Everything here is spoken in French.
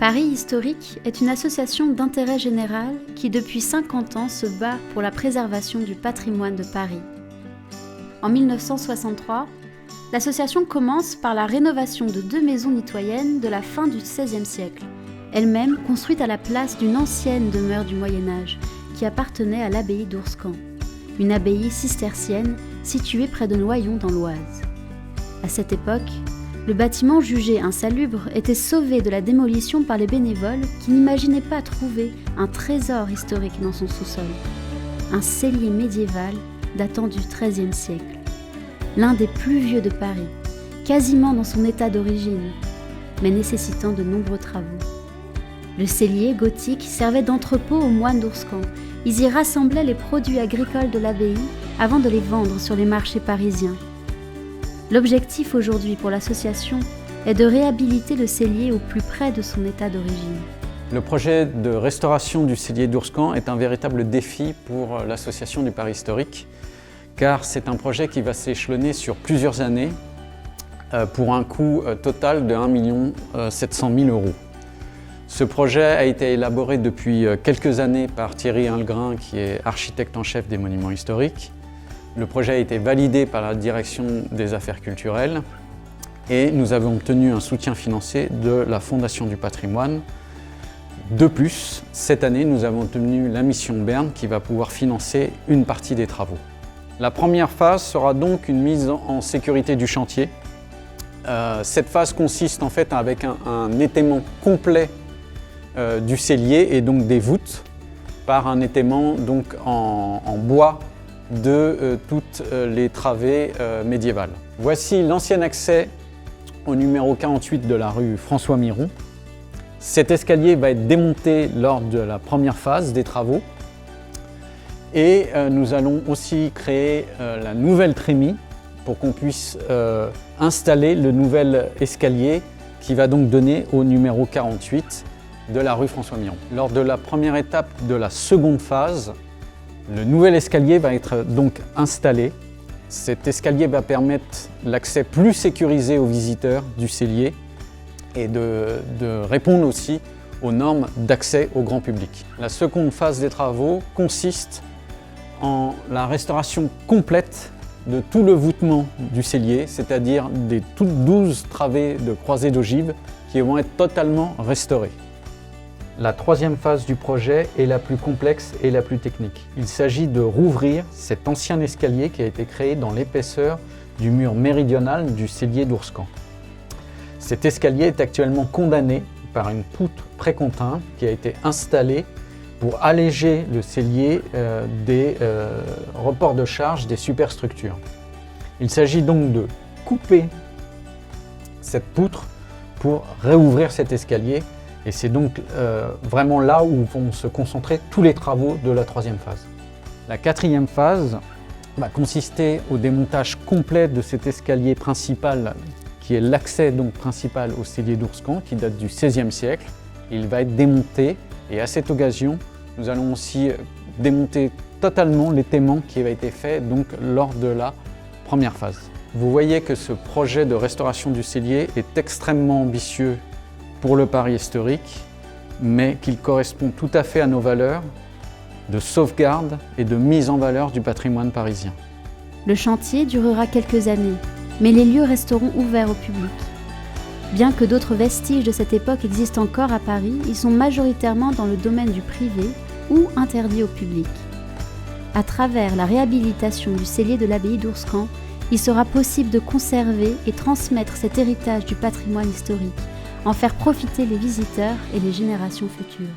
Paris Historique est une association d'intérêt général qui depuis 50 ans se bat pour la préservation du patrimoine de Paris. En 1963, l'association commence par la rénovation de 2 maisons mitoyennes de la fin du XVIe siècle, elles-mêmes construites à la place d'une ancienne demeure du Moyen-Âge qui appartenait à l'abbaye d'Ourscan, une abbaye cistercienne située près de Noyon dans l'Oise. À cette époque, le bâtiment jugé insalubre était sauvé de la démolition par les bénévoles qui n'imaginaient pas trouver un trésor historique dans son sous-sol, un cellier médiéval datant du XIIIe siècle, l'un des plus vieux de Paris, quasiment dans son état d'origine, mais nécessitant de nombreux travaux. Le cellier gothique servait d'entrepôt aux moines d'Ourscan. Ils y rassemblaient les produits agricoles de l'abbaye avant de les vendre sur les marchés parisiens. L'objectif aujourd'hui pour l'association est de réhabiliter le cellier au plus près de son état d'origine. Le projet de restauration du cellier d'Ourscan est un véritable défi pour l'association du Paris Historique, car c'est un projet qui va s'échelonner sur plusieurs années pour un coût total de 1 700 000 €. Ce projet a été élaboré depuis quelques années par Thierry Ingrin, qui est architecte en chef des monuments historiques. Le projet a été validé par la direction des affaires culturelles et nous avons obtenu un soutien financier de la Fondation du patrimoine. De plus, cette année, nous avons obtenu la mission Berne qui va pouvoir financer une partie des travaux. La première phase sera donc une mise en sécurité du chantier. Cette phase consiste en fait avec un étaiement complet du cellier et donc des voûtes par un étaiement donc en bois de toutes les travées médiévales. Voici l'ancien accès au numéro 48 de la rue François Miron. Cet escalier va être démonté lors de la première phase des travaux et nous allons aussi créer la nouvelle trémie pour qu'on puisse installer le nouvel escalier qui va donc donner au numéro 48 de la rue François Miron. Lors de la première étape de la seconde phase, le nouvel escalier va être donc installé. Cet escalier va permettre l'accès plus sécurisé aux visiteurs du cellier et de répondre aussi aux normes d'accès au grand public. La seconde phase des travaux consiste en la restauration complète de tout le voûtement du cellier, c'est-à-dire des toutes 12 travées de croisées d'ogives qui vont être totalement restaurées. La troisième phase du projet est la plus complexe et la plus technique. Il s'agit de rouvrir cet ancien escalier qui a été créé dans l'épaisseur du mur méridional du cellier d'Ourscan. Cet escalier est actuellement condamné par une poutre précontinte qui a été installée pour alléger le cellier des reports de charge des superstructures. Il s'agit donc de couper cette poutre pour réouvrir cet escalier. Et c'est donc vraiment là où vont se concentrer tous les travaux de la troisième phase. La quatrième phase va consister au démontage complet de cet escalier principal qui est l'accès donc principal au cellier d'Ourscan qui date du XVIe siècle. Il va être démonté et à cette occasion, nous allons aussi démonter totalement l'étaiement qui avait été fait donc lors de la première phase. Vous voyez que ce projet de restauration du cellier est extrêmement ambitieux pour le Paris historique, mais qu'il correspond tout à fait à nos valeurs de sauvegarde et de mise en valeur du patrimoine parisien. Le chantier durera quelques années, mais les lieux resteront ouverts au public. Bien que d'autres vestiges de cette époque existent encore à Paris, ils sont majoritairement dans le domaine du privé ou interdits au public. À travers la réhabilitation du cellier de l'abbaye d'Ourscan, il sera possible de conserver et transmettre cet héritage du patrimoine historique, en faire profiter les visiteurs et les générations futures.